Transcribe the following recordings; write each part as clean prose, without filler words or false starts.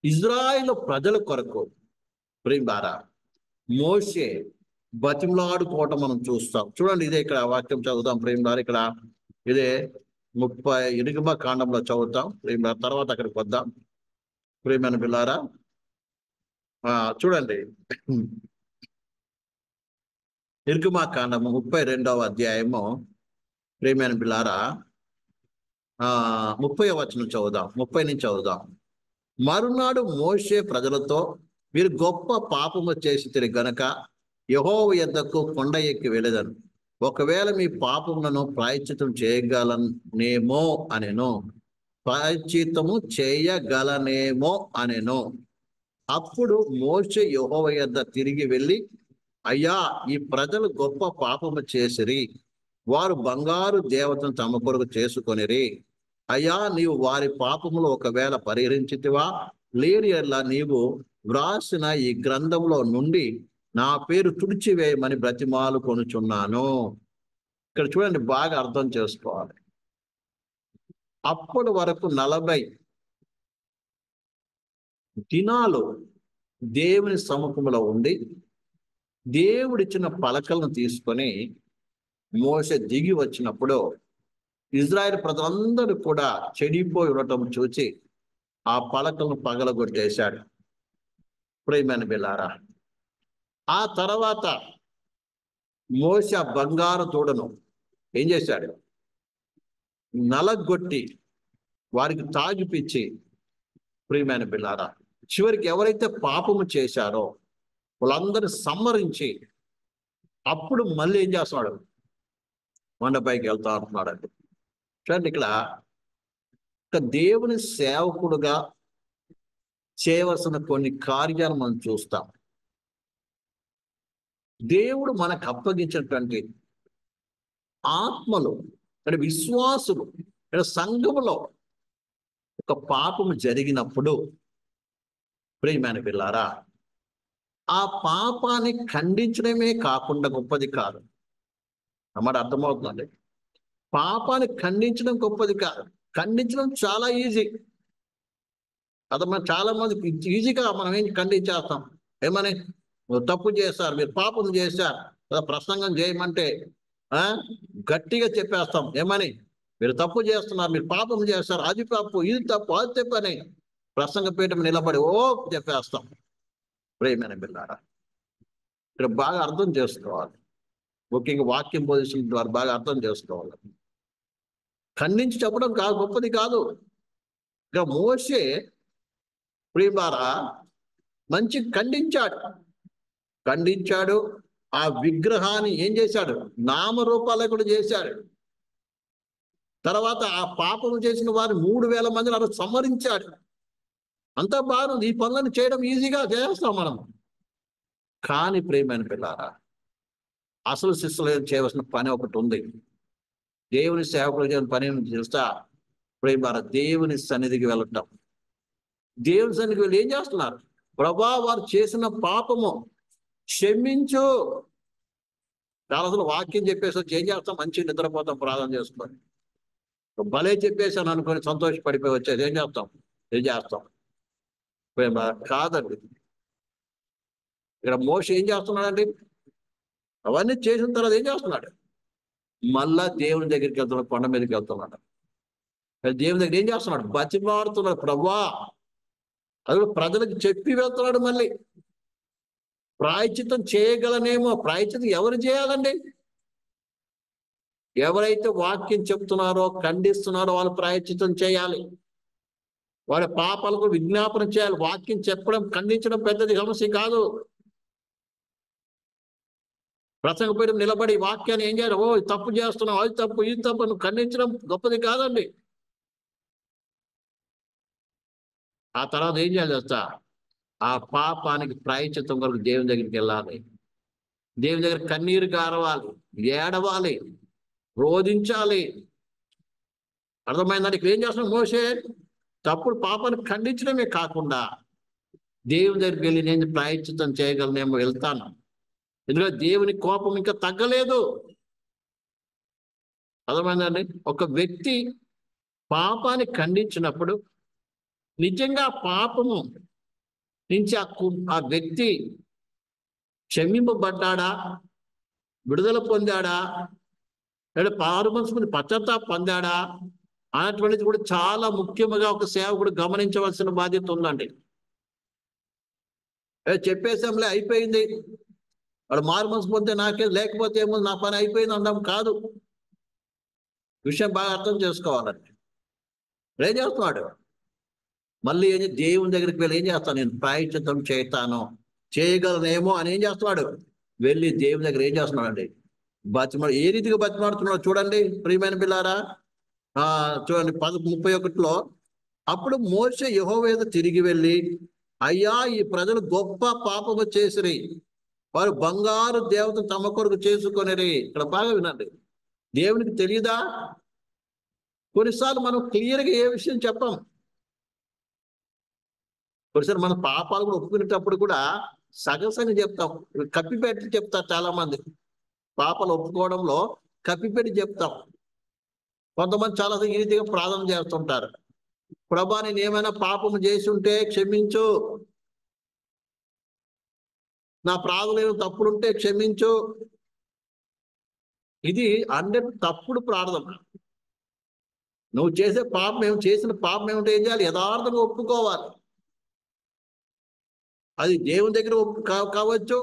ఇజ్రాయేలు ప్రజల కొరకు ప్రియులారా మోషే బతిమలాడుకోవటం మనం చూస్తాం. చూడండి, ఇదే ఇక్కడ వాక్యం చదువుతాం ప్రియులారా. ఇక్కడ ఇదే 38వ కాండంలో చదువుతాం ప్రియులారా. తర్వాత అక్కడికి వద్దాం ప్రియమైన బిల్లారా. చూడండి, నిర్గమా కాండము 32వ అధ్యాయము ప్రియమైన బిల్లారా 30వ వచనం చదువుదాం. 30 నుంచి చదువుదాం. మరునాడు మోషే ప్రజలతో, మీరు గొప్ప పాపము చేసితిరి గనుక యెహోవా యొద్దకు కొండ ఎక్కి వెళ్ళెదను. ఒకవేళ మీ పాపములను ప్రాయశ్చిత్తం చేయగలనేమో అనెను. ప్రాయశ్చిత్తము చేయగలనేమో అనెను. అప్పుడు మోషే యెహోవా యొద్ద తిరిగి వెళ్ళి, అయ్యా, ఈ ప్రజలు గొప్ప పాపము చేసిరి. వారు బంగారు దేవతను తమ కొరకు చేసుకొనిరి. అయ్యా, నీవు వారి పాపములు ఒకవేళ పరిహరించితివా? లేని యెడల నీవు వ్రాసిన ఈ గ్రంథంలో నుండి నా పేరు తుడిచివేయమని బ్రతిమాలు కొనుచున్నాను. ఇక్కడ చూడండి, బాగా అర్థం చేసుకోవాలి. అప్పటి వరకు 40 దినాలు దేవుని సముఖంలో ఉండి దేవుడిచ్చిన పలకలను తీసుకొని మోషే దిగి వచ్చినప్పుడు ఇజ్రాయెల్ ప్రజలందరూ కూడా చెడిపోయి ఉండటం చూచి ఆ పలకలను పగలగొట్టేశాడు ప్రియమైన బిల్లారా. ఆ తర్వాత మోషే బంగారు తోడను ఏం చేశాడు? నలగొట్టి వారికి తాగిపిచ్చి ప్రియమైన బిల్లారా, చివరికి ఎవరైతే పాపము చేశారో వాళ్ళందరూ సంహరించి అప్పుడు మళ్ళీ ఏం చేస్తున్నాడు? కొండపైకి వెళ్తా అంటున్నాడండి. చూడండి, ఇక్కడ దేవుని సేవకుడుగా చేయవలసిన కొన్ని కార్యాలు మనం చూస్తాం. దేవుడు మనకు అప్పగించినటువంటి ఆత్మలు అంటే విశ్వాసులు సంఘములో ఒక పాపము జరిగినప్పుడు ప్రియమైన పిల్లారా, ఆ పాపాన్ని ఖండించడమే కాకుండా గొప్పది కాదు. అన్నమాట అర్థమవుతుందండి. పాపాన్ని ఖండించడం గొప్పది కాదు, ఖండించడం చాలా ఈజీ. చాలా మందికి ఈజీగా మనం ఏం ఖండించేస్తాం. ఏమని? తప్పు చేస్తారు, మీరు పాపం చేశారు, ప్రసంగం చేయమంటే గట్టిగా చెప్పేస్తాం. ఏమని? మీరు తప్పు చేస్తున్నారు, మీరు పాపం చేస్తారు, అది తప్పు, ఇది తప్పు, అది తప్పు అని ప్రసంగ పీఠం నిలబడి చెప్పేస్తాం. ప్రియమైన బిల్లారా, ఇక్కడ బాగా అర్థం చేసుకోవాలి. ముఖ్యంగా వాక్యం బోధించిన ద్వారా బాగా అర్థం చేసుకోవాలి. ఖండించి చెప్పడం కాదు, గొప్పది కాదు. ఇక మోషే ప్రియులారా మంచి ఖండించాడు. ఆ విగ్రహాన్ని ఏం చేశాడు? నామరూపాలు కూడా చేశాడు. తర్వాత ఆ పాపము చేసిన వారు 3000 మందిని అలా సంహరించాడు. అంతా బాగుంది. ఈ పనులను చేయడం ఈజీగా చేస్తాం మనం. కానీ ప్రియమైన పిల్లారా, అసలు శిష్యులు చేయవలసిన పని ఒకటి ఉంది. దేవుని సేవకులు చేయని పని ఏమి చేస్తా ప్రియమారా? దేవుని సన్నిధికి వెళ్ళటం. దేవుని సన్నిధికి వెళ్ళి ఏం చేస్తున్నారు? ప్రభా, వారు చేసిన పాపము క్షమించు. చాలా అసలు వాక్యం చెప్పేసి వచ్చి ఏం చేస్తాం? మంచి నిద్రపోతాం, ప్రార్థన చేసుకొని. భలే చెప్పేసాను అనుకొని సంతోషపడిపోయి వచ్చేది ఏం చేస్తాం? కాదండి. ఇక్కడ మోషే ఏం చేస్తున్నాడండి? అవన్నీ చేసిన తర్వాత ఏం చేస్తున్నాడు? మళ్ళా దేవుని దగ్గరికి వెళ్తున్నాడు, కొండ మీదకి వెళ్తున్నాడు. దేవుని దగ్గర ఏం చేస్తున్నాడు? బతిమాడుతున్నాడు. ప్రభా, అది ప్రజలకు చెప్పి వెళ్తున్నాడు. మళ్ళీ ప్రాయశ్చిత్తం చేయగలనేమో. ప్రాయశ్చిత్తం ఎవరు చేయాలండి? ఎవరైతే వాక్యం చెప్తున్నారో, ఖండిస్తున్నారో వాళ్ళు ప్రాయశ్చిత్తం చేయాలి. వాడి పాపాలకు విజ్ఞాపన చేయాలి. వాక్యం చెప్పడం, ఖండించడం పెద్దది సమస్య కాదు. ప్రసంగపీఠం నిలబడి వాక్యాన్ని ఏం చేయాలి? తప్పు చేస్తున్నావు, అది తప్పు, ఇది తప్పు, నువ్వు ఖండించడం గొప్పది కాదండి. ఆ తర్వాత ఏం చేయాలి? ఆ పాపానికి ప్రాయశ్చిత్తం కొరకు దేవుని దగ్గరికి వెళ్ళాలి. దేవుని దగ్గర కన్నీరు గారవాలి, ఏడవాలి, రోధించాలి. అర్థమైందండి? ఇక్కడ ఏం చేస్తున్నాం? మోషే తప్పుడు పాపాన్ని ఖండించడమే కాకుండా దేవుని దగ్గరికి వెళ్ళి నేను ప్రాయశ్చిత్తం చేయగలనేమో, వెళ్తాను. ఎందుకంటే దేవుని కోపం ఇంకా తగ్గలేదు. అర్థమైందండి? ఒక వ్యక్తి పాపాన్ని ఖండించినప్పుడు నిజంగా పాపము నుంచి ఆ వ్యక్తి క్షమింపబడ్డాడా, విడుదల పొందాడా, లేదా పారు మనసుకుని పశ్చాత్తాప పొందాడా అన్నటువంటిది కూడా చాలా ముఖ్యముగా ఒక సేవకుడు గమనించవలసిన బాధ్యత ఉందండి. చెప్పేసాంలే అయిపోయింది, వాడు మారు మనసు పొందితే నాకే, లేకపోతే ఏమో నా పని అయిపోయింది అనడం కాదు. విషయం బాగా అర్థం చేసుకోవాలండి. ఏం చేస్తున్నాడు? మళ్ళీ దేవుని దగ్గరికి వెళ్ళి ఏం చేస్తాను, నేను ప్రాయశ్చిత్తం చేస్తాను, చేయగలనేమో అని ఏం చేస్తున్నాడు? వెళ్ళి దేవుని దగ్గర ఏం చేస్తున్నాడు అండి? బతిమాడు. ఏ రీతిగా బతిమాడుతున్నాడు చూడండి ప్రియమైన పిల్లారా. చూడండి 31లో, అప్పుడు మోషే యెహోవా యొద్దకు తిరిగి వెళ్ళి, అయ్యా, ఈ ప్రజలు గొప్ప పాపము చేసిరి, వారు బంగారు దేవత తమ కొరకు చేసుకొనిరి. ఇక్కడ బాగా వినండి, దేవునికి తెలియదా? కొన్నిసార్లు మనం క్లియర్గా ఏ విషయం చెప్పాం. కొన్నిసార్లు మన పాపాలు కూడా ఒప్పుకునేటప్పుడు కూడా సగసని చెప్తాం, కప్పిపెట్టి చెప్తారు చాలా మంది. పాపాలు ఒప్పుకోవడంలో కప్పిపెట్టి చెప్తాం. కొంతమంది చాలా ఈ రీతిగా ప్రార్థన చేస్తుంటారు, ప్రభా నేను ఏమైనా పాపము చేసి ఉంటే క్షమించు, నా ప్రార్థనలో తప్పులుంటే క్షమించు. ఇది 100 తప్పుడు ప్రార్థన. నువ్వు చేసే పాపం చేసిన పాపం ఏమిటో ఏం చేయాలి? యథార్థంగా ఒప్పుకోవాలి. అది దేవుని దగ్గర కావచ్చు,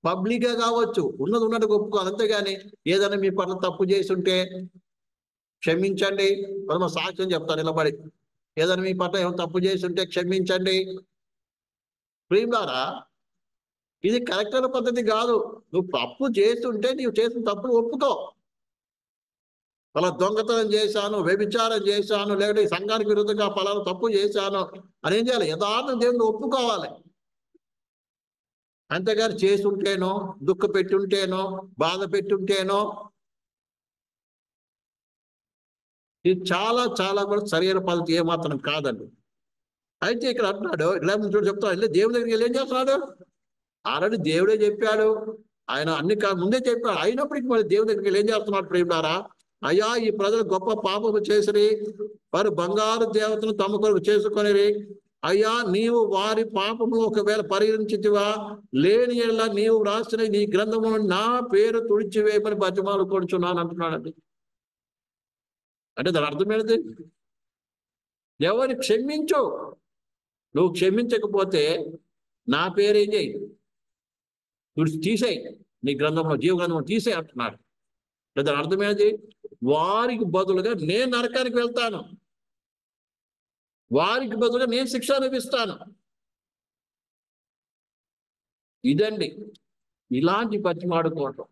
పబ్లిక్ గా కావచ్చు, ఉన్నది ఉన్నట్టుగా ఒప్పుకోవాలి. అంతేగాని ఏదైనా మీ పట్ల తప్పు చేసి ఉంటే క్షమించండి, మనం సాక్ష్యం చెప్తాను నిలబడి, ఏదైనా మీ పట్ల ఏమైనా తప్పు చేసి ఉంటే క్షమించండి. ప్రియులారా, ఇది కరెక్ట్ అయిన పద్ధతి కాదు. నువ్వు తప్పు చేస్తుంటే నీవు చేసిన తప్పులు ఒప్పుకో. అలా దొంగతనం చేశాను, వ్యభిచారం చేశాను, లేకపోతే సంఘానికి విరుద్ధంగా పలానా తప్పు చేశాను అని ఏం చేయాలి? యథార్థం దేవుని ఒప్పుకోవాలి. అంతేగాని చేసుంటేనో, దుఃఖ పెట్టుంటేనో, బాధ పెట్టుంటేనో, ఇది చాలా చాలా కూడా సరైన పద్ధతి ఏమాత్రం కాదండి. అయితే ఇక్కడ అంటున్నాడు, ఇలా చెప్తాడు, వెళ్ళి దేవుని దగ్గరికి వెళ్ళి ఏం చేస్తున్నాడు? ఆల్రెడీ దేవుడే చెప్పాడు, ఆయన అన్ని ముందే చెప్పాడు. అయినప్పటికీ మరి దేవుని దగ్గరికి వెళ్ళి ఏం చేస్తున్నాడు ప్రియులారా? అయ్యా, ఈ ప్రజలు గొప్ప పాపము చేసిరి, వారు బంగారు దేవతను తమ కొరకు చేసుకొనిరి. అయ్యా, నీవు వారి పాపము ఒకవేళ పరిగణించితివా, లేని యెడల నీవు రాసిన నీ గ్రంథము నా పేరు తుడిచివేయమని బతిమాలు కొడుచున్నాను అంటున్నాడండి. అంటే దాని అర్థం ఏంటి? ఎవరిని క్షమించు. నువ్వు క్షమించకపోతే నా పేరు ఏం చేయి? తీసేయి, నీ గ్రంథంలో, జీవ గ్రంథంలో తీసేయి అంటున్నాడు. దాని అర్థం ఏంటి? వారికి బదులుగా నేను నరకానికి వెళ్తాను, వారికి బదులుగా నేను శిక్ష అనిపిస్తాను. ఇదండి ఇలాంటి బతిమాడుకోవటం.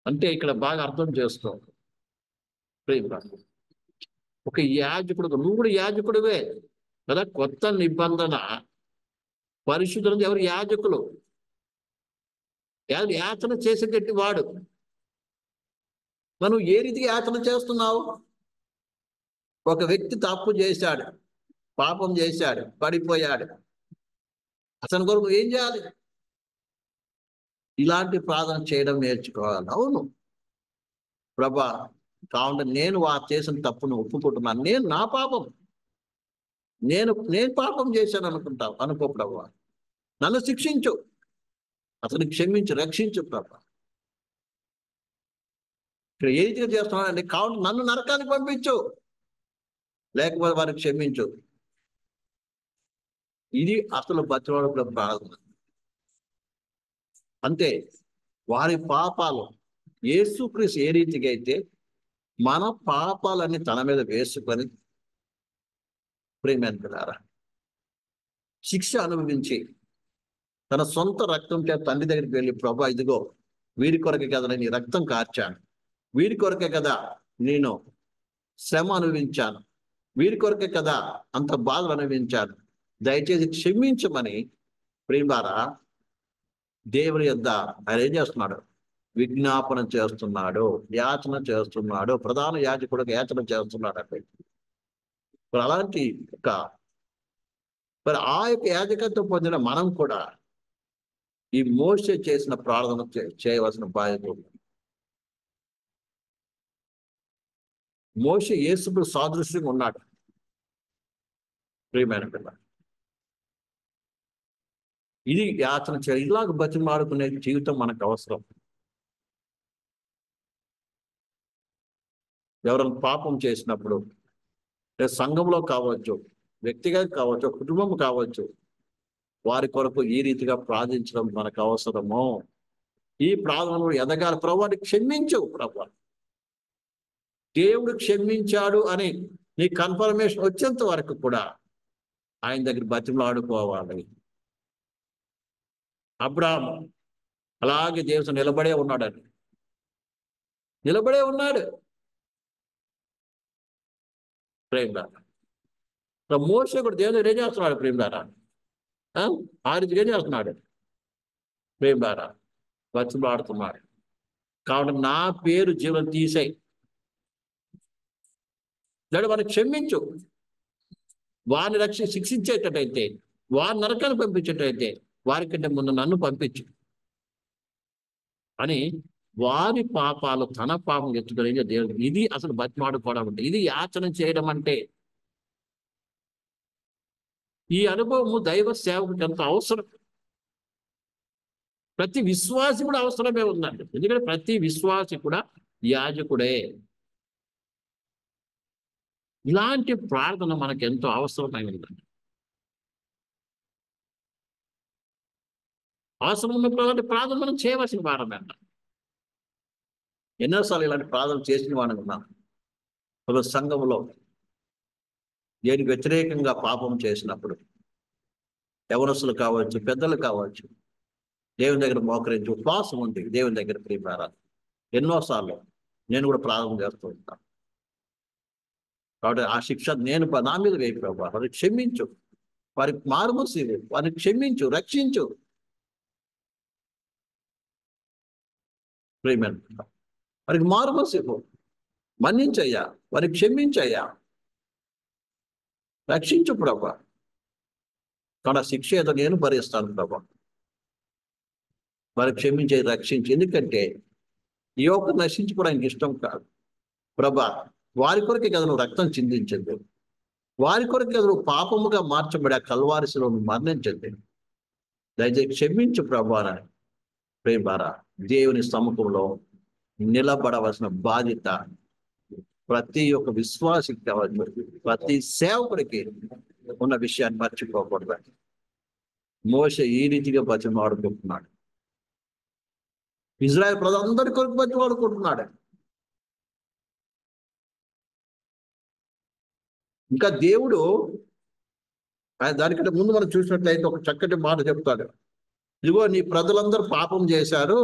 అంటే ఇక్కడ బాగా అర్థం చేసుకో ప్రేమ. ఒక యాజకుడు, నువ్వు కూడా యాజకుడివే కదా. కొత్త నిబంధన పరిశుద్ధులు ఎవరు? యాజకులు. యాచన చేసేటట్టు వాడు. మనం ఏ రీతిగా యాచన చేస్తున్నావు? ఒక వ్యక్తి తప్పు చేశాడు, పాపం చేశాడు, పడిపోయాడు, అతని కొరకు ఏం చేయాలి? ఇలాంటి ప్రార్థన చేయడం నేర్చుకోవాలి. అవును ప్రభా, కావున నేను వారు చేసిన తప్పును ఒప్పుకుంటున్నాను, నేను నా పాపం, నేను పాపం చేశాను అనుకో ప్రభా, నన్ను శిక్షించు, అతను క్షమించు, రక్షించు ప్రభా. ఇక్కడ ఏ రీతిగా చేస్తున్నానండి? కావున నన్ను నరకానికి పంపించు, లేకపోతే వారికి క్షమించు. ఇది అసలు బతివాడు ప్రార్థన. అంతే. వారి పాపాలు యేసుక్రీస్తు ఏ రీతిగా అయితే మన పాపాలన్నీ తన మీద వేసుకొని ప్రేమించారా, శిక్ష అనుభవించి తన సొంత రక్తం చేత తండ్రి దగ్గరికి వెళ్ళి, ప్రభా ఇదిగో వీరి కొరకే కదా నేను ఈ రక్తం కార్చాను, వీరి కొరకే కదా నేను శ్రమ అనుభవించాను, వీరి కొరకే కదా అంత బాధలు అనుభవించాను, దయచేసి క్షమించమని ప్రేమారా దేవుని యొద్ద ఆయన ఏం చేస్తున్నాడు? విజ్ఞాపన చేస్తున్నాడు, యాచన చేస్తున్నాడు. ప్రధాన యాజకుడికి యాచన చేస్తున్నాడు అంటే మరి అలాంటి మరి ఆ యొక్క యాజకత్వం పొందిన మనం కూడా ఈ మోషే చేసిన ప్రార్థన చేయవలసిన బాధ్యత ఉంది. మోషే యేసుకు సాదృశ్యంగా ఉన్నాడు. ప్రియమైన పిల్ల, ఇది యాచన చేయాలి. ఇలాగ బతిమాడుకునే జీవితం మనకు అవసరం. ఎవరైనా పాపం చేసినప్పుడు, లేదా సంఘంలో కావచ్చు, వ్యక్తిగా కావచ్చు, కుటుంబం కావచ్చు, వారి కొరకు ఈ రీతిగా ప్రార్థించడం మనకు అవసరము. ఈ ప్రార్థనలో ఎదగాలి. ప్రభువాని క్షమించు ప్రభు, దేవుడు క్షమించాడు అని నీ కన్ఫర్మేషన్ వచ్చేంత వరకు కూడా ఆయన దగ్గర బతిమలాడుకోవాలి. అబ్రాహాము అలాగే దేవుడు నిలబడే ఉన్నాడని, నిలబడే ఉన్నాడు. ప్రేమలారా, మోషే కూడా దేవుడు ఏం చేస్తున్నాడు? ప్రేమలారా, ఆ రీతిగా ఏం చేస్తున్నాడు? ప్రేమలారా, బతిమలాడుతున్నాడు. కాబట్టి నా పేరు జీవనం తీసేయి, లేదా వారిని క్షమించు, వారిని శిక్షించేటట్టయితే, వారి నరకాన్ని పంపించేటైతే వారికంటే ముందు నన్ను పంపించు అని వారి పాపాలు తన పాపం ఎత్తుకొని దేవుడు. ఇది అసలు బతిమాడుకోవడం అంటే, ఇది యాచన చేయడం అంటే. ఈ అనుభవము దైవ సేవకుడికి ఎంత అవసరం. ప్రతి విశ్వాసి కూడా అవసరమే ఉందండి. ఎందుకంటే ప్రతి విశ్వాసి కూడా యాజకుడే. ఇలాంటి ప్రార్థన మనకు ఎంతో అవసరమై ఉందండి. అవసరం ఉన్నప్పుడు ప్రార్థన మనం చేయవలసిన వారమే అంట. ఎన్నోసార్లు ఇలాంటి ప్రార్థన చేసిన వాడిని ఉన్నాను. ఒక సంఘంలో దేనికి వ్యతిరేకంగా పాపం చేసినప్పుడు యవనస్తులు కావచ్చు, పెద్దలు కావచ్చు, దేవుని దగ్గర మోకరించి ఉపవాసం ఉంది దేవుని దగ్గర ప్రియమారా. ఎన్నోసార్లు నేను కూడా ప్రార్థన చేస్తూ ఉంటాను. కాబట్టి ఆ శిక్ష నేను నా మీద వేయి ప్రభు, వారిని క్షమించు, వారికి మారుమనసు ఇవ్వు, వారిని క్షమించు, రక్షించు. ప్రియమైన వారికి మారుమనసు ఇవ్వు, మన్నించయ్యా, వారికి క్షమించయ్యా, రక్షించు ప్రభు. కాబట్టి శిక్ష ఏదో నేను భరిస్తాను ప్రభు, వారికి క్షమించే, రక్షించి. ఎందుకంటే ఈ ఒక్క నశించుకోవడానికి ఇష్టం కాదు ప్రభా. వారి కొరకే కదా నువ్వు రక్తం చిందించింది, వారి కొరకే కదా నువ్వు పాపముగా మార్చబడి ఆ కల్వారిశిలో మరణించింది. దయచేసి క్షమించు ప్రభు అని ప్రేమారా దేవుని సముఖంలో నిలబడవలసిన బాధ్యత ప్రతి ఒక్క విశ్వాసికి కావచ్చు, ప్రతి సేవకుడికి ఉన్న విషయాన్ని మర్చిపోకూడదు. మోషే ఈ రీతిగా బతిమాడుకుంటున్నాడు, ఇజ్రాయెల్ ప్రజలందరి కొరకు బతిమాడుకుంటున్నాడు. ఇంకా దేవుడు దానికంటే ముందు మనం చూసినట్లయితే ఒక చక్కటి మాట చెప్తాడు. ఇదిగో నీ ప్రజలందరూ పాపం చేశారు,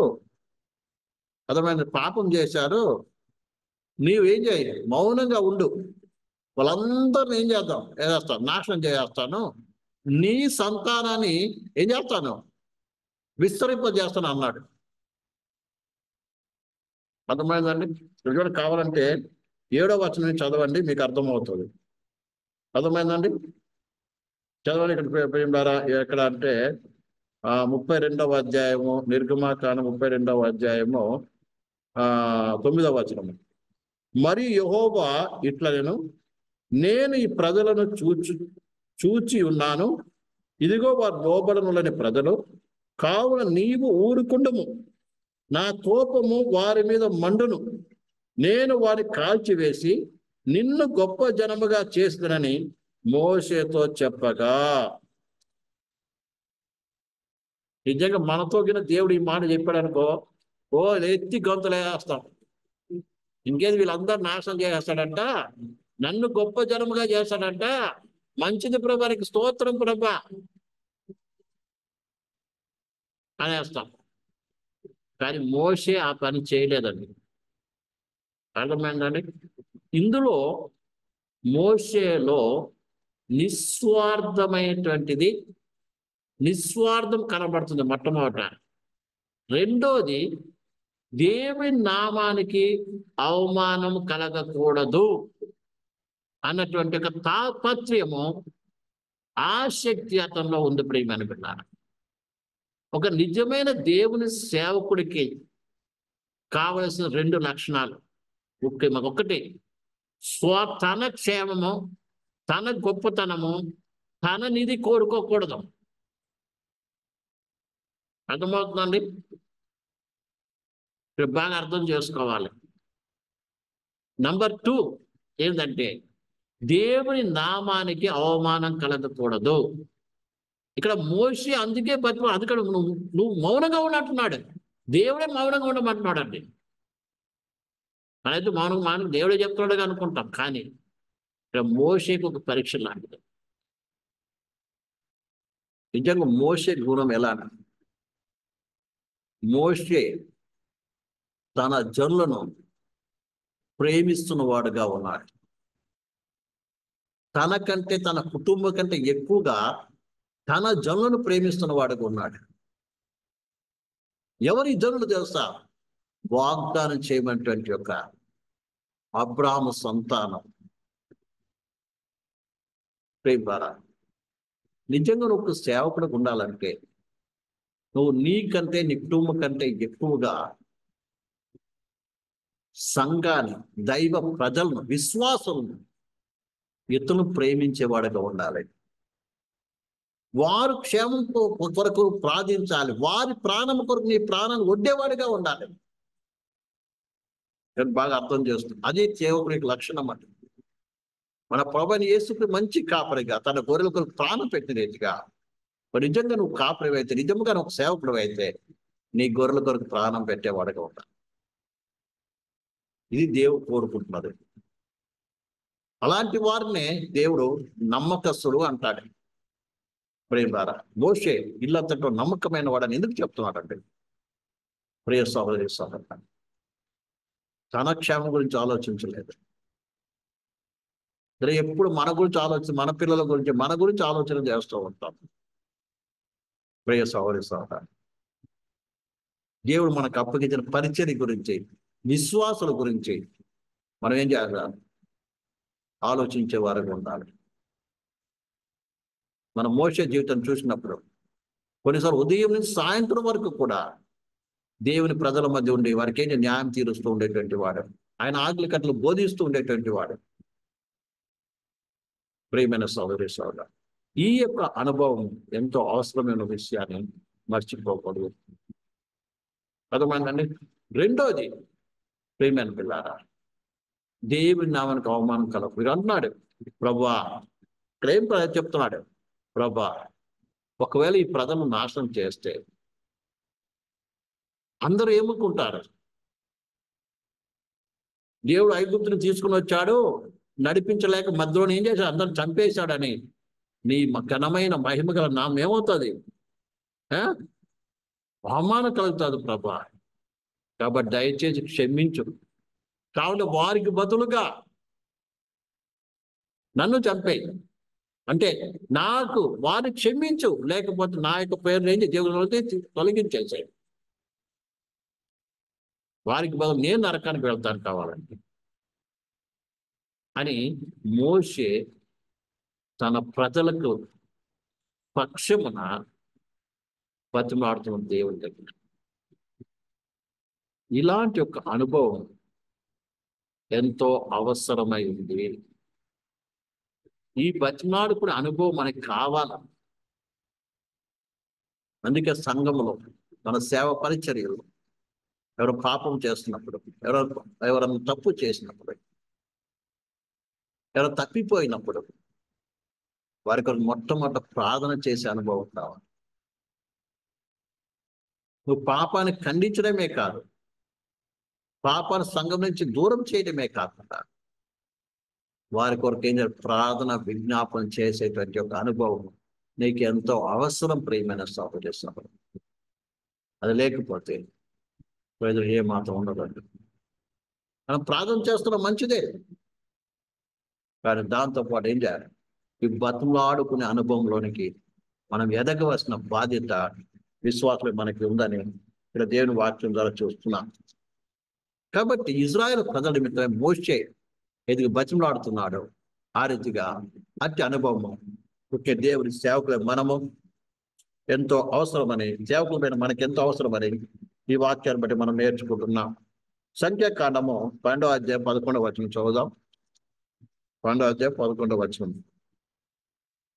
అర్థమైన పాపం చేశారు, నీవేం చేయి, మౌనంగా ఉండు, వాళ్ళందరిని ఏం చేస్తాను, నాశనం చేస్తాను, నీ సంతానాన్ని ఏం చేస్తాను, విస్తరింపజేస్తాను అన్నాడు. అర్థమైందండి? చూడండి, కావాలంటే 7వ వచనం చదవండి, మీకు అర్థమవుతుంది. అర్థమైందండి? చదవండి. ఇక్కడ ఎక్కడ అంటే 32వ అధ్యాయము, నిర్గమాకాండం 32వ అధ్యాయము 9వ వచనము. మరియు యెహోవా ఇట్లా నేను ఈ ప్రజలను చూచి ఉన్నాను, ఇదిగో వారు లోబడనులని ప్రజలు, కావున నీవు ఊరుకుండము, నా కోపము వారి మీద మండును, నేను వారిని కాల్చివేసి నిన్ను గొప్ప జనముగా చేస్తానని మోషేతో చెప్పగా. నిజంగా మనతో కింద దేవుడు ఈ మాట చెప్పాడు అనుకో, ఓ ఎత్తి గొంతులేస్తాం. ఇంకేది వీళ్ళందరూ నాశనం చేస్తాడంట, నన్ను గొప్ప జనముగా చేస్తాడంట, మంచిది ప్రభానికి స్తోత్రం ప్రభా అనేస్తాం. కానీ మోషే ఆ పని చేయలేదండి. అర్థమైందండి? ఇందులో మోషేలో నిస్వార్థమైనటువంటిది, నిస్వార్థం కనబడుతుంది మొట్టమొదట. రెండోది, దేవుని నామానికి అవమానం కలగకూడదు అన్నటువంటి ఒక తాపత్రయము, ఆసక్తి అతనిలో ఉంది. ప్రియమైన బిడ్డలారా, ఒక నిజమైన దేవుని సేవకుడికి కావలసిన 2 లక్షణాలు. ఒకటి, తన క్షేమము, తన గొప్పతనము, తననిది కోరుకోకూడదు. అర్థమవుతుందండి? మీరు బాగా అర్థం చేసుకోవాలి. నంబర్ 2 ఏంటంటే దేవుని నామానికి అవమానం కలగకూడదు. ఇక్కడ మోషే అందుకే అందుకని నువ్వు మౌనంగా ఉన్నట్టున్నాడు. దేవుడే మౌనంగా ఉండమంటున్నాడండి. మనైతే మౌనం దేవుడే చెప్తున్నాడుగా అనుకుంటాం. కానీ ఇక్కడ మోషేకు ఒక పరీక్ష లాంటిది. నిజంగా మోషే గుణం ఎలా? మోషే తన జనులను ప్రేమిస్తున్న వాడుగా ఉన్నాడు. తనకంటే తన కుటుంబం కంటే ఎక్కువగా తన జనులను ప్రేమిస్తున్న వాడుగా ఉన్నాడు. ఎవరి జనులు తెలుసా? వాగ్దానం చేయమనేటువంటి యొక్క అబ్రాహాము సంతానం. ప్రేమారా, నిజంగా నువ్వు ఒక సేవకుడిగా ఉండాలంటే నువ్వు నీకంటే నీ కుటుంబం కంటే ఎక్కువగా సంఘాన్ని, దైవ ప్రజలను, విశ్వాసులను, ఇతరులను ప్రేమించేవాడుగా ఉండాలి. వారు క్షేమం కొరకు ప్రార్థించాలి. వారి ప్రాణం కొరకు నీ ప్రాణాన్ని ఒడ్డేవాడిగా ఉండాలి. నేను బాగా అర్థం చేస్తున్నాను. అదే సేవకుడికి లక్షణం అంటే మన ప్రభువైన యేసుకు మంచి కాపరిగా తన గొర్రెల కొరకు ప్రాణం పెట్టిన రీతిగా నిజంగా నువ్వు కాపరి అయితే, నిజంగా నువ్వు సేవకుడు అయితే నీ గొర్రెల కొరకు ప్రాణం పెట్టేవాడుగా ఉండాలి. ఇది దేవుడు కోరుకుంటున్నది. అలాంటి వారినే దేవుడు నమ్మకస్తుడు అంటాడు. ప్రేమారా, మోషే ఇల్లంతటో నమ్మకమైన వాడని ఎందుకు చెప్తున్నాడంటే ప్రియ సహోదరి సహోదరు, తన క్షేమం గురించి ఆలోచించలేదు. ఎప్పుడు మన గురించి మన పిల్లల గురించి ఆలోచన చేస్తూ ఉంటాం. ప్రియ సహోదరి సహోదరు, దేవుడు మనకు అప్పగించిన పరిచర్య గురించి, విశ్వాసుల గురించి మనం ఏం చేయాలి? ఆలోచించే వారికి ఉండాలి. మన మోషే జీవితం చూసినప్పుడు కొన్నిసార్లు ఉదయం నుంచి సాయంత్రం వరకు కూడా దేవుని ప్రజల మధ్య ఉండి వారికి ఏంటి న్యాయం తీరుస్తూ ఉండేటువంటి వాడు. ఆయన ఆజ్ఞల కట్టలు బోధిస్తూ ఉండేటువంటి వాడు. ప్రియమైన సహోదరి సహోదరు, ఈ యొక్క అనుభవం ఎంతో అవసరమైన విషయాన్ని మర్చిపోకూడదు. అర్థమైందండి? రెండోది, ప్రియమైన పిల్లారా, దేవుని నామానికి అవమానం కలగ. మీరు అంటున్నాడు, ప్రభువా, ఇక్కడ ఏం చెప్తున్నాడు? ప్రభువా, ఒకవేళ ఈ ప్రజలను నాశనం చేస్తే అందరూ ఏమనుకుంటారు? దేవుడు ఐగుప్తుని తీసుకుని వచ్చాడు, నడిపించలేక మధ్యలో ఏం చేశాడు? అందరూ చంపేశాడని నీ ఘనమైన మహిమ గల నామం ఏమవుతుంది? అవమానం కలుగుతుంది ప్రభా. కాబట్టి దయచేసి క్షమించు. కాబట్టి వారికి బదులుగా నన్ను చంపేయి. అంటే నాకు వారిని క్షమించు, లేకపోతే నా యొక్క పేరు ఏంటి దేవుడు తొలగించేసాయి. వారికి బదులు నేను నరకానికి వెళ్తాను కావాలంటే అని మోషే తన ప్రజలకు పక్షమున బతిమాడుతున్న దేవుని దగ్గర. ఇలాంటి ఒక అనుభవం ఎంతో అవసరమైంది. ఈ బతిమాడుకునే అనుభవం మనకి కావాలి. అందుకే సంఘంలో మన సేవ పరిచర్యలు ఎవరు పాపం చేస్తున్నప్పుడు, ఎవరైనా తప్పు చేసినప్పుడు, ఎవరు తప్పిపోయినప్పుడు వారికి మొట్టమొదట ప్రార్థన చేసే అనుభవం కావాలి. నువ్వు పాపాన్ని ఖండించడమే కాదు, పాపాన్ని సంఘం నుంచి దూరం చేయడమే కాకుండా వారి కొరకు ఏం ప్రార్థన విజ్ఞాపన చేసేటువంటి ఒక అనుభవం నీకు ఎంతో అవసరం. ప్రియమైన సహోదరి సహోదరులు, అది లేకపోతే ప్రజలు ఏ మాత్రం ఉండదండి. మనం ప్రార్థన చేస్తున్నాం, మంచిదే, కానీ దాంతోపాటు ఏం చేయాలి? ఈ బతులాడుకునే అనుభవంలోనికి మనం ఎదగవలసిన బాధ్యత విశ్వాసులు మనకి ఉందని ఇక్కడ దేవుని వాక్యం ద్వారా చూస్తున్నాం. కాబట్టి ఇజ్రాయేల్ ప్రజల నిమిత్తమే మోషే ఎదిగి బతిమలాడుతున్నాడు. ఆ రీతిగా అట్టి అనుభవము ముఖ్య దేవుని సేవకులు మనము ఎంతో అవసరమని, సేవకులమైన మనకి ఎంతో అవసరమని ఈ వాక్యాన్ని బట్టి మనం నేర్చుకుంటున్నాం. సంఖ్యాకాండము 12వ అధ్యాయం 11వ వచనం చదువుదాం. 12వ అధ్యాయం 11వ వచనం.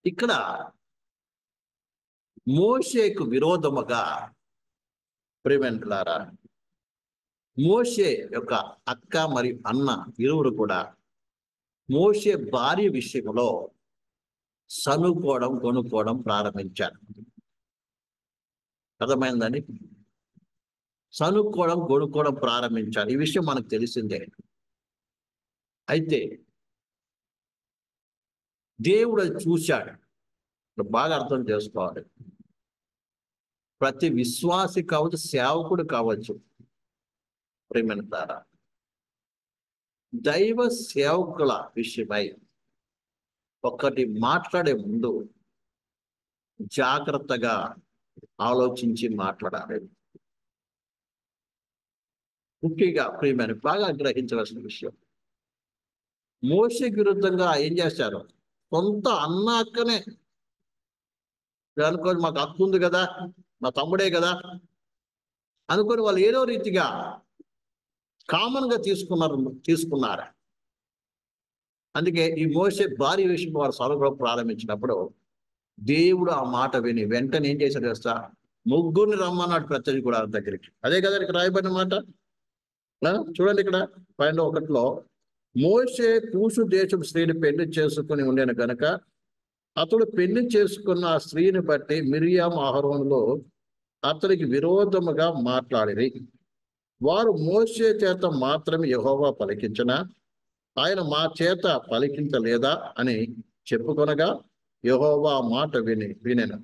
ఇక్కడ మోషేకు విరోధముగా ప్రియమైనలారా, మోషే యొక్క అక్క మరియు అన్న ఇరువురు కూడా మోషే భార్య విషయంలో సనుకోవడం కొనుక్కోవడం ప్రారంభించారు. అర్థమైందండి? సనుక్కోవడం కొనుక్కోవడం ప్రారంభించారు. ఈ విషయం మనకు తెలిసిందే. అయితే దేవుడు అది చూశాడు. బాగా అర్థం చేసుకోవాలి. ప్రతి విశ్వాసి కావచ్చు, సేవకుడు కావచ్చు, ప్రియమైన ద్వారా దైవ సేవకుల విషయమై ఒకటి మాట్లాడే ముందు జాగ్రత్తగా ఆలోచించి మాట్లాడాలి. ముఖ్యంగా ప్రియమైన బాగా గ్రహించవలసిన విషయం, మోషేకి విరుద్ధంగా ఏం చేశారు? సొంత అన్న అక్కనే అనుకోని, మాకు అక్క ఉంది కదా, మా తమ్ముడే కదా అనుకొని వాళ్ళు ఏదో రీతిగా కామన్ గా తీసుకున్నారు. అందుకే ఈ మోషే భార్య విషయం వారు సొలగడం ప్రారంభించినప్పుడు దేవుడు ఆ మాట విని వెంటనే ఏం చేశాడు తెలుసా? ముగ్గురిని రమ్మన్నాడు ప్రత్యక్ష గుడారం దగ్గరికి. అదే కదా ఇక్కడ రాయబడిన మాట. చూడండి ఇక్కడ 12:1 మోషే కూషు దేశం స్త్రీని పెళ్లి చేసుకుని ఉండేను కనుక అతడు పెళ్లి చేసుకున్న ఆ స్త్రీని బట్టి మిరియాము అహరోనులో అతనికి విరోధముగా మాట్లాడిరి. వారు మోషే చేత మాత్రమే యెహోవా పలికించిన, ఆయన మా చేత పలికించలేదా అని చెప్పుకొనగా యెహోవా మాట వినెను.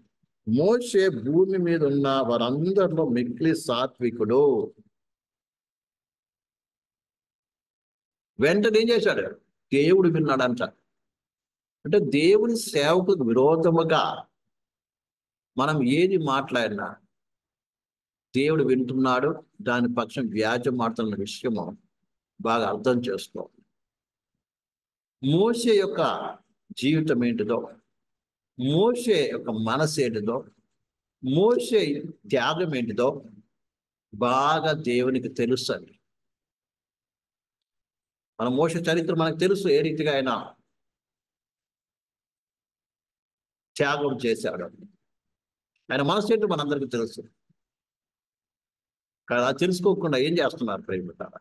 మోషే భూమి మీద ఉన్న వారందరిలో మిక్కిలి సాత్వికుడు. వెంటనే ఏం చేశాడు? దేవుడు విన్నాడంట. అంటే దేవుని సేవకులకు విరోధముగా మనం ఏది మాట్లాడినా దేవుడు వింటున్నాడు. దాని పక్షం వ్యాజ్యం మాట్లాడిన విషయము బాగా అర్థం చేసుకో. మోషే యొక్క జీవితం ఏంటిదో, మోషే యొక్క మనసు ఏంటిదో, మోషే త్యాగం ఏంటిదో బాగా దేవునికి తెలుసు అండి. మన మోషే చరిత్ర మనకు తెలుసు, ఏ రీతిగా ఆయన త్యాగం చేశాడు. ఆయన మనసు ఏంటో మనందరికీ తెలుసు. కదా, తెలుసుకోకుండా ఏం చేస్తున్నారు ప్రేమిటారా?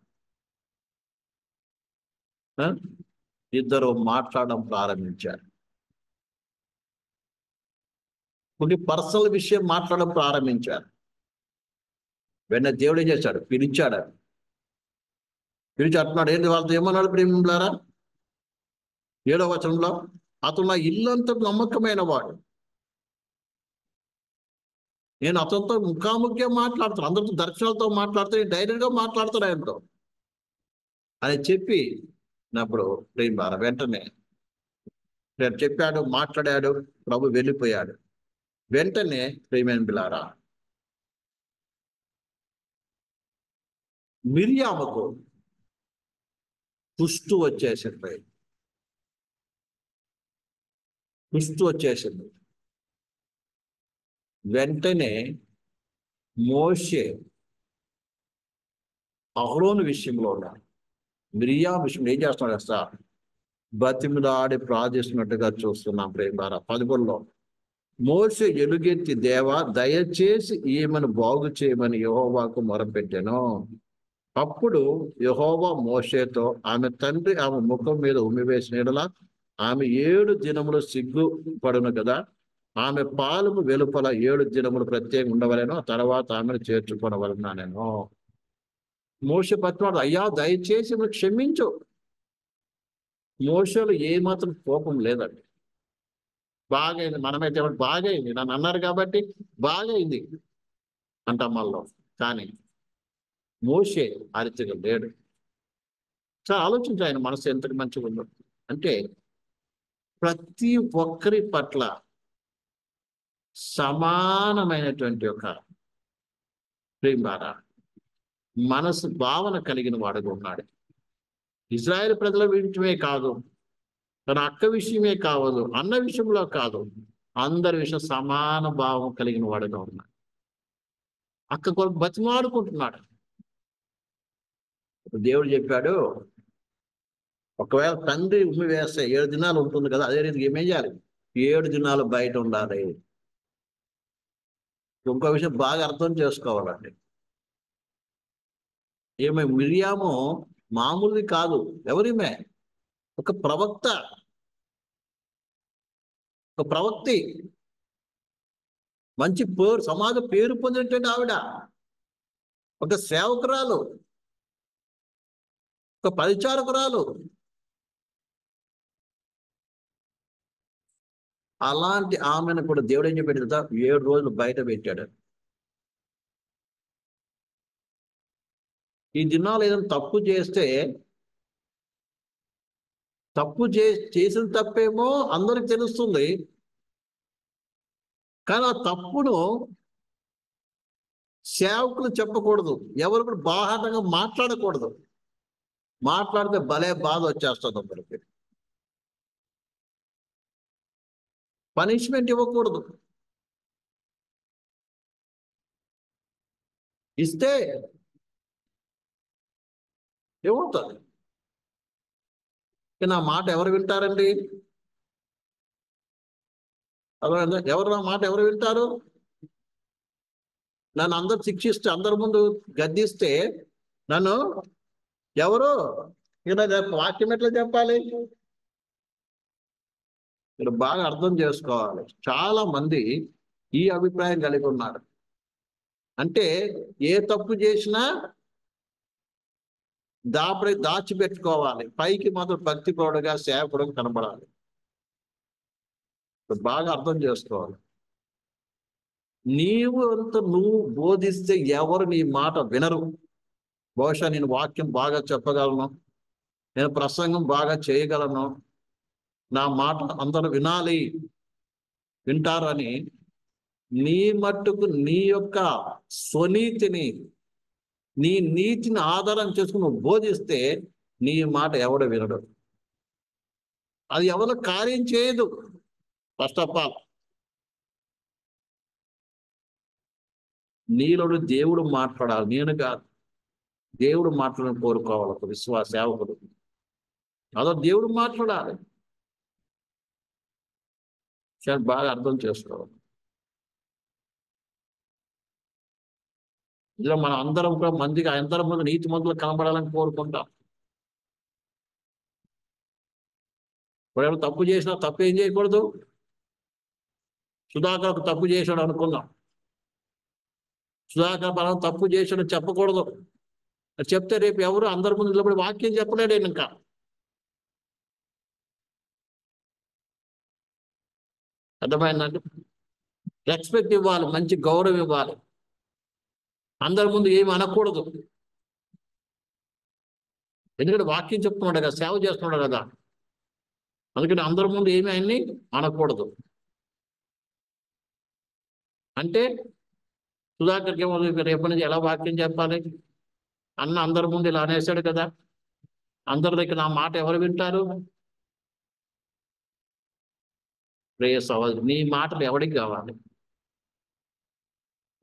ఇద్దరు మాట్లాడడం ప్రారంభించారు. కొన్ని పర్సనల్ విషయం మాట్లాడడం ప్రారంభించారు. వెన్న దేవుడు ఏం చేశాడు? పిలిచాడు. పిలిచి అంటున్నాడు, ఏంటి వాళ్ళతో ఏమన్నాడు ప్రేమిలారా? 7వ వచనంలో, అతను నా ఇల్లంతా నమ్మకమైన వాడు, నేను అతనితో ముఖాముఖిగా మాట్లాడుతాను, అందరితో దర్శనాలతో మాట్లాడుతాను, డైరెక్ట్గా మాట్లాడతాడు ఆయనతో అని చెప్పి అప్పుడు ప్రేమిలారా వెంటనే చెప్పాడు, మాట్లాడాడు, ప్రభు వెళ్ళిపోయాడు. వెంటనే ప్రేమైన బిలారా మిరియాముకు కుష్టు వచ్చేసింది. వెంటనే మోషే అహరోను విషయంలో మిరియాము విషయంలో ఏం చేస్తున్నాడు కదా? బతిమిలాడి ప్రార్థిస్తున్నట్టుగా చూస్తున్నాం ప్రేమారా. 11లో మోషే ఎలుగెత్తి, దేవా దయచేసి ఈమెను బాగు చేయమని యెహోవాకు మొరపెట్టెను. అప్పుడు యెహోవా మోషేతో, ఆమె తండ్రి ఆమె ముఖం మీద ఉమ్మివేసిన యెడల ఆమె 7 దినములు సిగ్గుపడును కదా, ఆమె పాలము వెలుపల 7 దినములు ప్రత్యేకంగా ఉండవలెను, తర్వాత ఆమెను చేర్చుకోవలెను నేను. మోషే పత్రాడు, అయ్యా దయచేసి మీరు క్షమించు. మోషేలో ఏమాత్రం కోపం లేదండి. బాగైంది, మనమైతే బాగైంది, నన్ను అన్నారు కాబట్టి బాగైంది అంటాం మళ్ళీ. కానీ మోషే ఆ రీతిగా లేడు. చాలా ఆలోచించి ఆయన మనసు ఎంతటి మంచిగా ఉందో. అంటే ప్రతి ఒక్కరి పట్ల సమానమైనటువంటి ఒక ప్రేమ మనసు భావన కలిగిన వాడుగా ఉన్నాడు. ఇజ్రాయేల్ ప్రజల విషయమే కాదు, తన అక్క విషయమే కావదు, అన్న విషయంలో కాదు, అందరి విషయం సమాన భావం కలిగిన వాడుగా ఉన్నాడు. అక్క కొరకు బతిమాడుకుంటున్నాడు. దేవుడు చెప్పాడు, ఒకవేళ తండ్రి ఉమ్మి వేస్తే 7 దినాలు ఉంటుంది కదా, అదే రీతికి ఏమేం చేయాలి? 7 దినాలు బయట ఉండాలి. ఇంకో విషయం బాగా అర్థం చేసుకోవాలండి. ఈమె మిరియాము మామూలుది కాదు. ఎవరిమే? ఒక ప్రవక్త, ఒక ప్రవక్తి, మంచి పేరు, సమాజ పేరు పొందినటువంటి ఆవిడ, ఒక సేవకురాలు, ఒక పరిచారకురాలు. అలాంటి ఆమెను కూడా దేవుడు ఏం చెప్పాడు కదా, 7 రోజులు బయట పెట్టాడు. ఈ దినాలు ఏదైనా తప్పు చేస్తే, చేసిన తప్పేమో అందరికి తెలుస్తుంది. కానీ ఆ తప్పును సేవకులు చెప్పకూడదు, ఎవరు కూడా బాహాటంగా మాట్లాడకూడదు. మాట్లాడితే భలే బాధ వచ్చేస్తుంది అందరికి. పనిష్మెంట్ ఇవ్వకూడదు. ఇస్తే ఏమవుతుంది? నా మాట ఎవరు వింటారండి? ఎవరు నా మాట ఎవరు వింటారు? నన్ను అందరు శిక్షిస్తే, అందరి ముందు గద్దిస్తే నన్ను ఎవరు ఇలా వాక్యం ఎట్లా చెప్పాలి? మీరు బాగా అర్థం చేసుకోవాలి. చాలా మంది ఈ అభిప్రాయం కలిగి ఉన్నారు. అంటే ఏ తప్పు చేసినా దాచిపెట్టుకోవాలి, పైకి మాత్రం భక్తి పరుడుగా సేవకుడుగా కనబడాలి. బాగా అర్థం చేసుకోవాలి. నువ్వు బోధిస్తే ఎవరు నీ మాట వినరు. బహుశా నేను వాక్యం బాగా చెప్పగలను, నేను ప్రసంగం బాగా చేయగలను, నా మాట అందరూ వింటారని నీ మట్టుకు నీ యొక్క స్వనీతిని, నీ నీతిని ఆధారం చేసుకుని నువ్వు బోధిస్తే నీ మాట ఎవడు వినడు. అది ఎవరు కార్యం చేయదు. ఫస్ట్ ఆఫ్ ఆల్ నీలోడు దేవుడు మాట్లాడాలి, నేను కాదు. దేవుడు మాట్లాడని కోరుకోవాలి ఒక విశ్వాస సేవకుడు. అదో దేవుడు మాట్లాడాలి. బాగా అర్థం చేసుకోవాలి. ఇలా మనం అందరం కూడా అందరం ముందు నీతి మందులు కనబడాలని కోరుకుంటాం. ఎవరు తప్పు చేసినా, తప్పు ఏం చేయకూడదు. సుధాకర్ ఒక తప్పు చేశాడు అనుకుందాం. సుధాకర్ మనం తప్పు చేశాడు చెప్పకూడదు. చెప్తే రేపు ఎవరు అందరి ముందు నిలబడి వాక్యం చెప్పలేడు. ఇంకా అర్థమైందండి? రెస్పెక్ట్ ఇవ్వాలి, మంచి గౌరవం ఇవ్వాలి. అందరి ముందు ఏమి అనకూడదు. ఎందుకంటే వాక్యం చెప్తున్నాడు కదా, సేవ చేస్తున్నాడు కదా. అందుకని అందరి ముందు ఏమి ఆయన్ని అనకూడదు. అంటే సుధాకర్కి ఏమో రేపటి నుంచి ఎలా వాక్యం చెప్పాలి? అన్న అందరి ముందు ఇలా అనేసాడు కదా, అందరి దగ్గర నా మాట ఎవరు వింటారు? నీ మాటలు ఎవరికి కావాలి?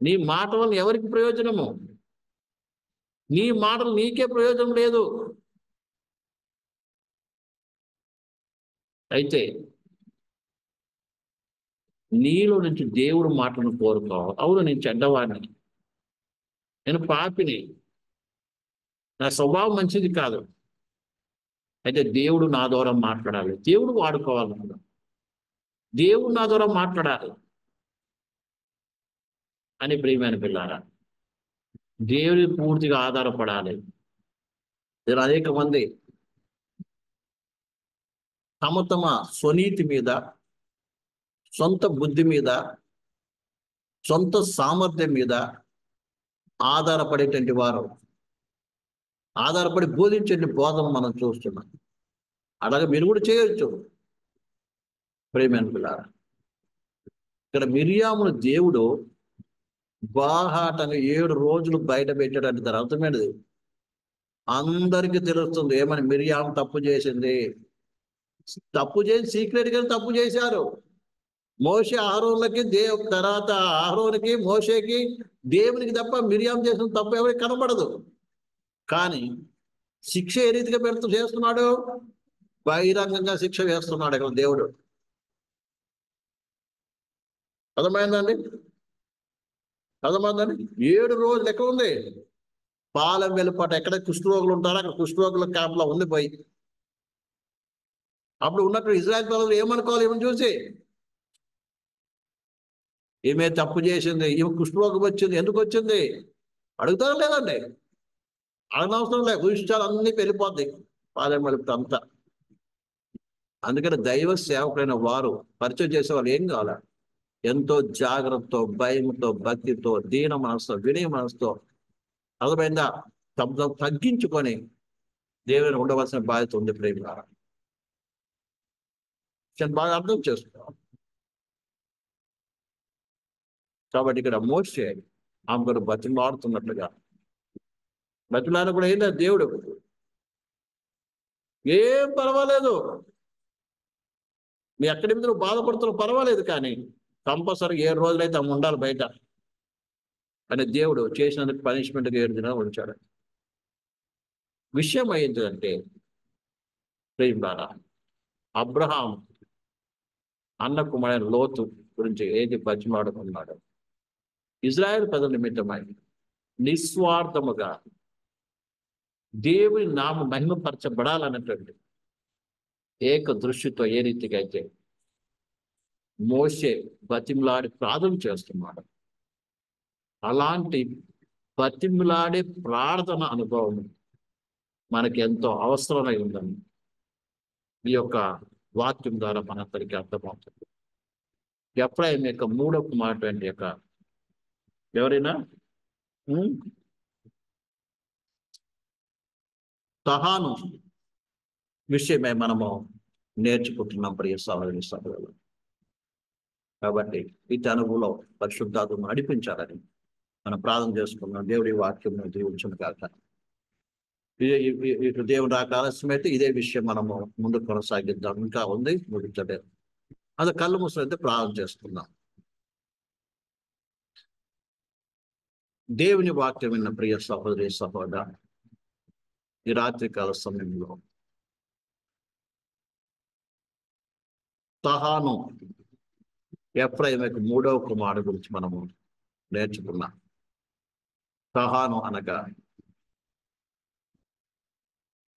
నీ మాట వల్ల ఎవరికి ప్రయోజనము? నీ మాటలు నీకే ప్రయోజనం లేదు. అయితే నీలో నుంచి దేవుడు మాటలను కోరుకోవాలి. అవును, నేను చెడ్డవాడిని, నేను పాపిని, నా స్వభావం మంచిది కాదు. అయితే దేవుడు నా ద్వారా మాట్లాడాలి, దేవుడు వాడుకోవాలి, దేవుడు నా ద్వారా మాట్లాడాలి అని ప్రియమైన పిల్లారా, దేవుడి పూర్తిగా ఆధారపడాలి. అనేక మంది తమ స్వనీతి మీద, సొంత బుద్ధి మీద, సొంత సామర్థ్యం మీద ఆధారపడేటువంటి వారు, ఆధారపడి బోధించే బోధన మనం చూస్తున్నాం. అలాగే మీరు కూడా చేయొచ్చు ప్రియమైన పిల్లారా. ఇక్కడ మిరియామును దేవుడు బాహాటంగా 7 రోజులు బయట పెట్టాడంటే దాని అర్థమైనది అందరికీ తెలుస్తుంది. ఏమని? మిరియాము తప్పు చేసింది. తప్పు చేసి సీక్రెట్ గా తప్పు చేశారు. మోషే అహరోనులకి తర్వాత అహరోనుకి మోషేకి దేవునికి తప్ప మిరియాం చేసిన తప్పు ఎవరికి కనబడదు. కానీ శిక్ష ఏ రీతిగా చేస్తున్నాడు? బహిరంగంగా శిక్ష వేస్తున్నాడు ఇక్కడ దేవుడు. అర్థమైందండి? అర్థమైందండి? 7 రోజులు ఎక్కడ ఉంది? పాలెం వెలుపట ఎక్కడ కుష్ఠరోగులు ఉంటారో అక్కడ కుష్ఠరోగుల క్యాంప్లో ఉంది పోయి. అప్పుడు ఉన్నట్టు ఇజ్రాయెల్ ప్రజలు ఏమనుకోవాలి ఈమెను చూసి? ఈమె తప్పు చేసింది, ఈమె కుష్ఠరోగం వచ్చింది, ఎందుకు వచ్చింది అడుగుతారా లేదండి? అడగనవసరం లేదు, విషయాలు అన్ని వెళ్ళిపోద్ది పాలెం వెలుపట అంతా. అందుకని దైవ సేవకులైన వారు పరిచయం చేసే వాళ్ళు ఏం కావాలి? ఎంతో జాగ్రత్తతో, భయంతో, భక్తితో, దీన మనసుతో, వినయ మనసుతో, అర్థమైందా, తగ్గించుకొని దేవుని ఉండవలసిన బాధ్యత ఉంది ప్రేమ. బాగా అర్థం చేసుకోవాలి. కాబట్టి ఇక్కడ మోషే ఆమె కూడా బతిమాడుతున్నట్లుగా, బతిమాడ కూడా ఏంటో దేవుడు ఏం పర్వాలేదు, మీ ఎక్కడి మీద నువ్వు బాధపడుతున్నావు పర్వాలేదు, కానీ కంపల్సరీ 7 రోజులైతే ఆమె ఉండాలి బయట అని దేవుడు చేసినందుకు పనిష్మెంట్గా 7 దినాలు ఉంచాడు. విషయం ఏంటంటే ప్రేమ, అబ్రహాం అన్న కుమారుడు లోతు గురించి ఏది బతిమాడుకున్నాడు? ఇజ్రాయెల్ ప్రజల నిమిత్తమై నిస్వార్థముగా దేవుని నామ మహిమపరచబడాలన్నటువంటి ఏక దృష్టితో ఏ రీతిగా అయితే మోషే బతిమలాడి ప్రార్థన చేస్తున్నాడు, అలాంటి బతిమలాడే ప్రార్థన అనుభవం మనకి ఎంతో అవసరమై ఉందని ఈ యొక్క వాక్యం ద్వారా మనందరికీ అర్థమవుతుంది. ఎఫ్రాయిము యొక్క 3వ కుమారుడు యొక్క ఎవరైనా తహాను విషయమే మనము నేర్చుకుంటున్నాం ప్రియ సహోదరి సహోదరులు. కాబట్టి ఈ అనుభవంలో పరిశుద్ధాత్మ నడిపించాలని మనం ప్రార్థన చేసుకున్నాం. దేవుడి వాక్యం దీవించును కాక. దేవుడు రాక ఆలస్యమైతే ఇదే విషయం మనము ముందుకు కొనసాగిద్దాం. ఇంకా ఉంది ముగించలేదు. అది కళ్ళు మూసులైతే ప్రార్థన చేసుకుందాం. దేవుని వాక్యం విన్న ప్రియ సహోదరి సహోదర, ఈ రాత్రికాల సమయంలో తహాను ఎఫ్రాయిముకు 3వ కుమారుడు గురించి మనము నేర్చుకున్నాం. తహాను అనగా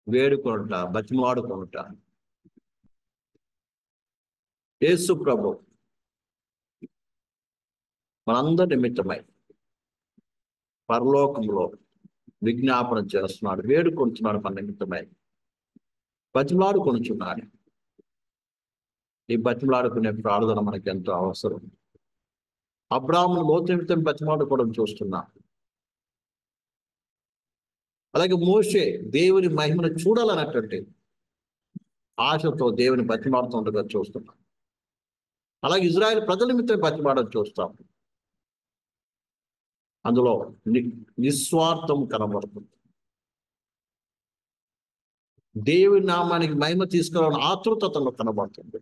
వేడుకొనుట, బతిమాడుకొనుట. యేసు ప్రభు మనందరి నిమిత్తమై పరలోకంలో విజ్ఞాపన చేస్తున్నాడు, వేడుకొంటున్నాడు, మన నిమిత్తమై బతిమాడుకొనుచున్నాడు. ఈ బతిమలాడుకునే ప్రార్థన మనకి ఎంతో అవసరం. అబ్రాహామును లోతు నిమిత్తం బతిమాడుకోవడం చూస్తున్నాం. అలాగే మోషే దేవుని మహిమను చూడాలన్నటువంటి ఆశతో దేవుని బతిమాడుతుండగా చూస్తున్నాం. అలాగే ఇజ్రాయెల్ ప్రజల నిమిత్తం బతిమాడడం చూస్తాం. అందులో నిస్వార్థం కనబడుతుంది. దేవుని నామానికి మహిమ తీసుకురావాలని ఆతృతలో కనబడుతుంది.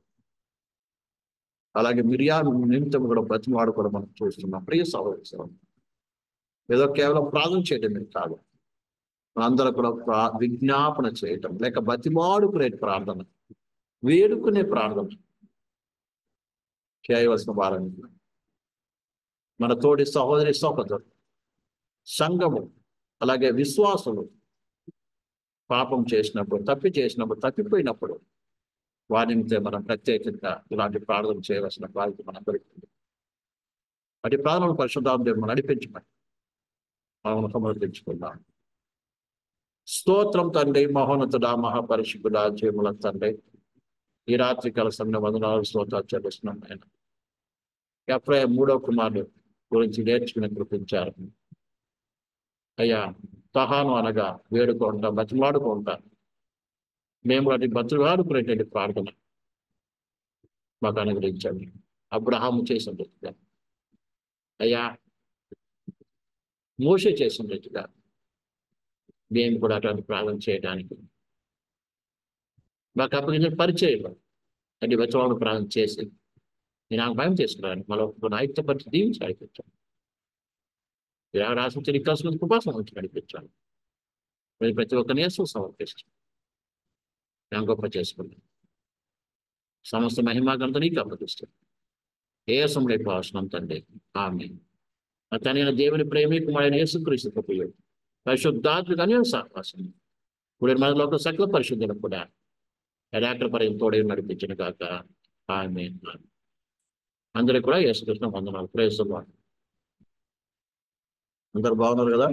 అలాగే మిరియాము నిమిత్తం కూడా బతిమాడుకోవడం మనం చూస్తున్నాం. ప్రియ సహోదరు, ఏదో కేవలం ప్రార్థన చేయడం కాదు, మనందరూ కూడా విజ్ఞాపన చేయటం, లేక బతిమాడుకునే ప్రార్థన, వేడుకునే ప్రార్థన చేయవలసిన వారని మన తోటి సహోదరి సహోదరు, సంఘము, అలాగే విశ్వాసులు పాపం చేసినప్పుడు, తప్పిపోయినప్పుడు వారిని మనం ప్రత్యేకంగా ఇలాంటి ప్రార్థన చేయవలసిన బాధ్యత మనందరికీ ఉంది. వాటి ప్రార్థనలు పరిశుద్ధాత్మ మనం నడిపించమని మనం సమర్పించుకుందాం. స్తోత్రం తండ్రి, మహోన్నతుడా, మహాపరిశుద్ధుడా, జీవుల తండ్రి, ఈ రాత్రికాల సమయం వందనాలు స్తోత్రాలు చెల్లిస్తున్నాం. ఆయన ఎఫ్రాయిము 3వ కుమారుడు గురించి నేర్చుకుని కృపించారు. అయ్యా, తహాను అనగా వేడుకుంటా, బతిమాడుకుంటా, మేము వాటి బతులాడుకునేటువంటి ప్రార్థన మాకు అనుగ్రహించండి. అబ్రహాము చేసినట్టుగా, అయ్యా మోషే చేసినట్టుగా మేము కూడా అటువంటి ప్రార్థన చేయడానికి మాకు అప్పగించిన పరిచయం అంటే బతువాడు ప్రార్థన చేసి నేను భయం చేసుకున్నాను. మళ్ళీ ఐక్యపరిచి దీవించి నడిపించాను. రాసిన రికాల్సిన కృపాసం వచ్చి నడిపించాను. ప్రతి ఒక్క నేసం సమర్పిస్తాను. నేను గొప్ప చేసుకున్నాను. సమస్త మహిమాగంతో నీకు అప్పగిస్తాను. ఏసుముడి భాషణం తండ్రి. ఆమె తనైన దేవుని ప్రేమి కుమారుడైన యేసుక్రీస్తు కృపయు పరిశుద్ధాత్మక అన్యోన్య సహవాసం ఇప్పుడు మనలో ఒక సకల పరిశుద్ధులు కూడా యథార్థ పర్యం తోడే నడిపించిన కాక. ఆమె అందరికి కూడా యేసుకృష్ణ వందనాలు. Praise the lord. అందరు బాగున్నారు కదా?